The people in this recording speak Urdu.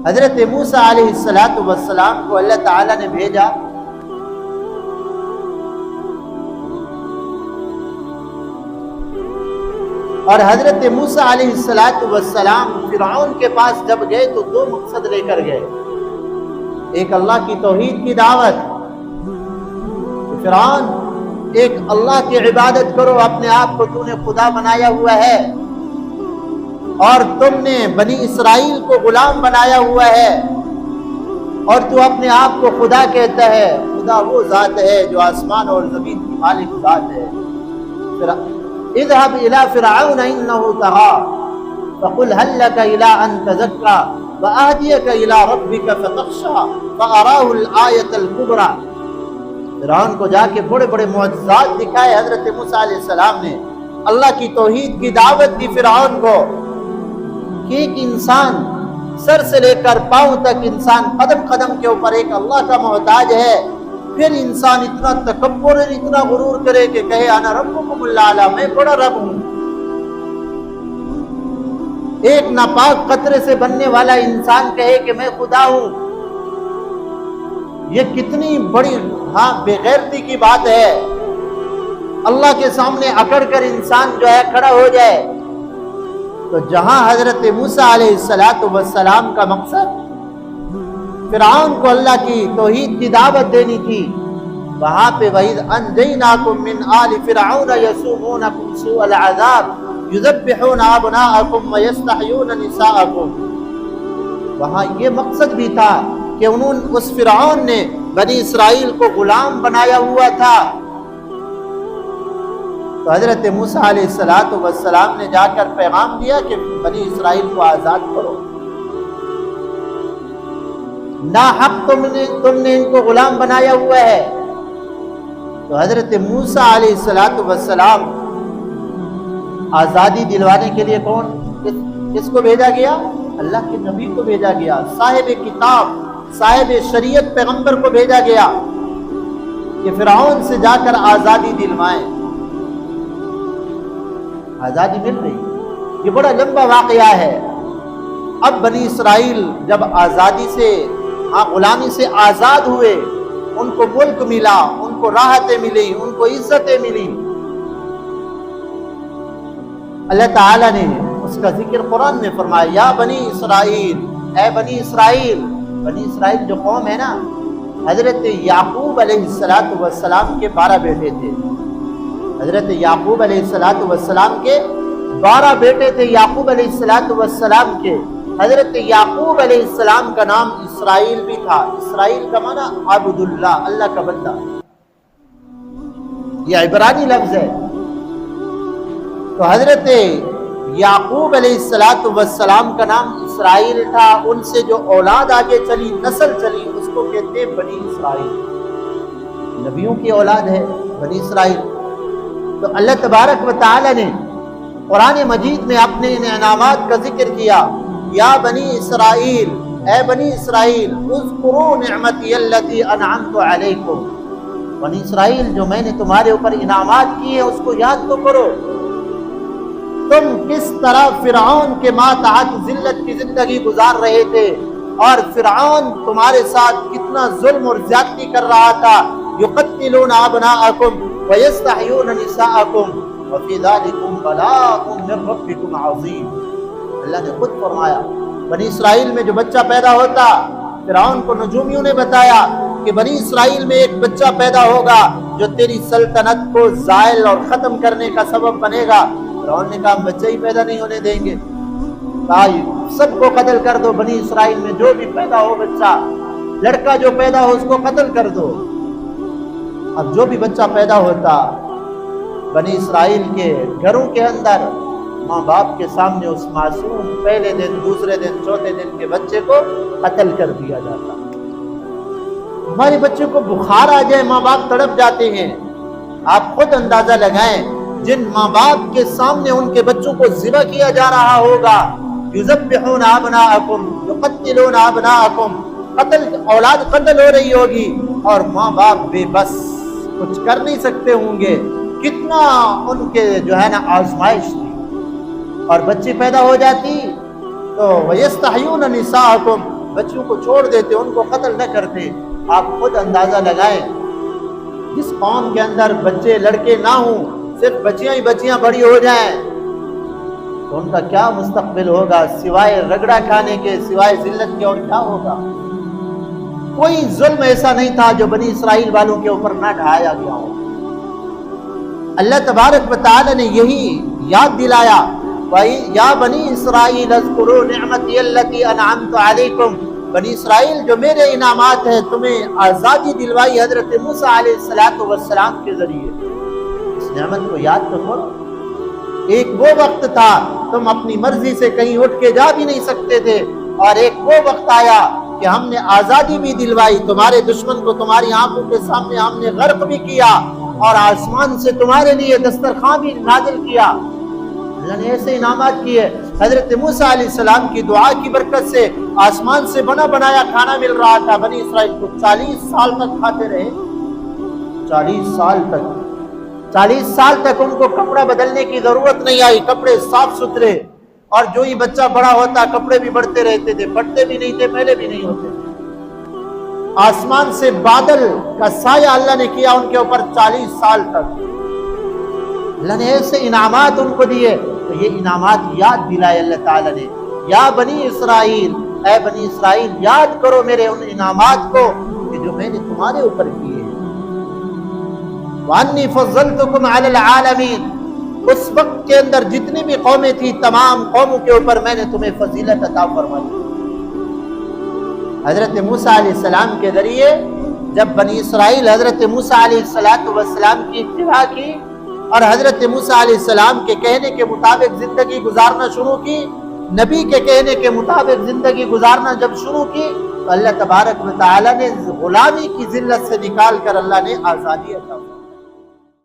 حضرت موسیٰ علیہ السلام کو اللہ تعالیٰ نے بھیجا اور حضرت موسیٰ علیہ السلام فرعون کے پاس جب گئے تو دو مقصد لے کر گئے. ایک اللہ کی توحید کی دعوت، فرعون ایک اللہ کی عبادت کرو، اپنے آپ کو تو نے خدا بنایا ہوا ہے اور تم نے بنی اسرائیل کو غلام بنایا ہوا ہے اور تو اپنے آپ کو خدا کہتا ہے. خدا وہ ذات ہے جو آسمان اور زمین کی مالک ذات ہے. اذهب الى فرعون انه طغى فقل هل لك الى ان تزكى واهديك الى ربك فتخشى فاراه الايه الكبرى. فرعون کو جا کے بڑے بڑے معجزات دکھائے حضرت موسیٰ علیہ السلام نے. اللہ کی توحید کی دعوت دی فرعون کو کہ ایک انسان سر سے لے کر پاؤں تک انسان قدم قدم کے اوپر ایک اللہ کا محتاج ہے. پھر انسان اتنا تکبر اور اتنا غرور کرے کہ کہے انا ربکم الاعلی، میں بڑا رب ہوں. ایک ناپاک قطرے سے بننے والا انسان کہے کہ میں خدا ہوں. یہ کتنی بڑی بے غیرتی کی بات ہے. اللہ کے سامنے اکڑ کر انسان جو ہے کھڑا ہو جائے. تو جہاں حضرت موسیٰ علیہ السلام کا مقصد فرعون کو اللہ کی توحید کی دعوت دینی تھی، وہاں پہ وَإِذْ أَنْجَيْنَاكُمْ مِنْ آلِ فِرْعَوْنَ يَسُومُونَكُمْ سُوءَ الْعَذَابِ يُذَبِّحُونَ أَبْنَاءَكُمْ وَيَسْتَحْيُونَ نِسَاءَكُمْ. وہاں یہ مقصد بھی تھا کہ اس فرعون نے بنی اسرائیل کو غلام بنایا ہوا تھا. تو حضرت موسیٰ علیہ السلام نے جا کر پیغام دیا کہ بنی اسرائیل کو آزاد کرو. ناحق تم نے ان کو غلام بنایا ہوا ہے. تو حضرت موسیٰ علیہ السلام آزادی دلوانے کے لیے کس کو بھیجا گیا؟ اللہ کے نبی کو بھیجا گیا، صاحب کتاب صاحب شریعت پیغمبر کو بھیجا گیا کہ فرعون سے جا کر آزادی دلوائیں. آزادی مل رہی. یہ بڑا لمبا واقعہ ہے. اب بنی اسرائیل جب آزادی سے غلامی سے آزاد ہوئے، ان کو ملک ملا، ان کو راحتیں ملی، ان کو عزتیں ملی. اللہ تعالیٰ نے اس کا ذکر قرآن میں فرمایا یا بنی اسرائیل، اے بنی اسرائیل. بنی اسرائیل جو قوم ہے نا، حضرت یعقوب علیہ السلام کے 12 بیٹے تھے. حضرت یعقوب علیہ السلام کے 12 بیٹے تھے. یعقوب علیہ السلام کے حضرت یعقوب علیہ السلام کا نام اسرائیل بھی تھا. اسرائیل کا معنی عبداللہ، اللہ کا بندہ. یہ عبرانی لفظ ہے. تو حضرت یعقوب علیہ السلام کا نام اسرائیل تھا. ان سے جو اولاد آگے چلی، نسل چلی، اس کو کہتے ہیں بنی اسرائیل. نبیوں کی اولاد ہے بنی اسرائیل. تو اللہ تبارک و تعالی نے قرآن مجید میں اپنے انعامات کا ذکر کیا. یا بنی اسرائیل، اے بنی اسرائیل، اذکروا نعمتی التی انعمت علیکم. بنی اسرائیل جو میں نے تمہارے اوپر انعامات کیے ہیں اس کو یاد تو کرو. تم کس طرح فرعون کے ماتحت ذلت کی زندگی گزار رہے تھے اور فرعون تمہارے ساتھ کتنا ظلم اور زیادتی کر رہا تھا. یقتلون ابناءکم ویستحیون نساءکم وفی ذلکم بلاء من ربکم عظیم. اللہ نے خود فرمایا بنی اسرائیل میں جو بچہ پیدا ہوتا، فرعون کو نجومیوں نے بتایا کہ بنی اسرائیل میں ایک بچہ پیدا ہوگا جو تیری سلطنت کو زائل اور ختم کرنے کا سبب بنے گا. فرعون نے کہا بچہ ہی پیدا نہیں ہونے دیں گے. سب کو قتل کر دو. بنی اسرائیل میں جو بھی پیدا ہو بچہ، لڑکا جو پیدا ہو اس کو قتل کر دو. اب جو بھی بچہ پیدا ہوتا بنی اسرائیل کے گھروں کے اندر، ماں باپ کے سامنے اس معصوم پہلے دن، دوسرے دن، چوتھے دن کے بچے کو قتل کر دیا جاتا. ہمارے بچے کو بخار آ جائے، ماں باپ تڑپ جاتے ہیں. آپ خود اندازہ لگائیں جن ماں باپ کے سامنے ان کے بچوں کو ذبح کیا جا رہا ہوگا. یذبحون ابناءکم یقتلون ابناءکم، اولاد قتل ہو رہی ہوگی اور ماں باپ بے بس، کچھ کر نہیں سکتے ہوں گے. کتنا ان کے جو ہے نا آزمائش تھی. اور بچی پیدا ہو جاتی تو وَيَسْتَحْيُونَ نِسَاءَكُمْ، بچیوں کو چھوڑ دیتے، ان کو قتل نہ کرتے۔ آپ خود اندازہ لگائیں، جس قوم کے اندر بچے لڑکے نہ ہوں، صرف بچیاں ہی بچیاں بڑی ہو جائیں، تو ان کا کیا مستقبل ہوگا؟ سوائے رگڑا کھانے کے، سوائے ذلت کے اور کیا ہوگا؟ کوئی ظلم ایسا نہیں تھا جو بنی اسرائیل والوں کے اوپر نہ ڈھایا گیا ہو۔ اللہ تبارک و تعالی نے یہی یاد دلایا، یا بنی اسرائیل اذکروا نعمتی التی انعمت علیکم، بنی اسرائیل جو میرے انعامات ہیں تمہیں آزادی دلوائی حضرت موسیٰ علیہ السلام کے ذریعے، اس نعمت کو یاد تو کرو۔ ایک وہ وقت تھا تم اپنی مرضی سے کہیں اٹھ کے جا بھی نہیں سکتے تھے، اور ایک وہ وقت آیا کہ ہم نے آزادی بھی دلوائی، تمہارے دشمن کو تمہاری آنکھوں کے سامنے ہم نے غرق بھی کیا، اور آسمان سے تمہارے لیے دسترخوان بھی نازل کیا۔ اللہ نے ایسے انعامات کیے۔ حضرت موسیٰ علیہ السلام کی دعا کی برکت سے آسمان سے بنا بنایا کھانا مل رہا تھا بنی اسرائیل کو، 40 سال تک کھاتے رہے، 40 سال تک ان کو کپڑا بدلنے کی ضرورت نہیں آئی، کپڑے صاف ستھرے، اور جو ہی بچہ بڑا ہوتا کپڑے بھی بڑھتے رہتے تھے، پھٹتے بھی نہیں تھے، میلے بھی نہیں ہوتے تھے۔ آسمان سے بادل کا سایہ اللہ نے کیا ان کے اوپر 40 سال تک۔ اللہ نے ایسے انعامات ان کو دیے، تو یہ انعامات یاد دلائے اللہ تعالیٰ نے، یا بنی اسرائیل، اے بنی اسرائیل یاد کرو میرے ان انعامات کو کہ جو میں نے تمہارے اوپر کیے ہیں۔ وَأَنِّي فَضَّلْتُكُمْ عَلَى الْعَالَمِينَ، اس وقت کے اندر جتنی بھی قومیں تھیں تمام قوموں کے اوپر میں نے تمہیں فضیلت عطا فرمائی۔ حضرت موسیٰ علیہ السلام کے ذریعے جب بنی اسرائیل حضرت موسیٰ علیہ السلام کی اتباع کی اور حضرت موسیٰ علیہ السلام کے کہنے کے مطابق زندگی گزارنا شروع کی، نبی کے کہنے کے مطابق زندگی گزارنا جب شروع کی، تو اللہ تبارک و تعالی نے غلامی کی ذلت سے نکال کر اللہ نے آزادی عطا کی۔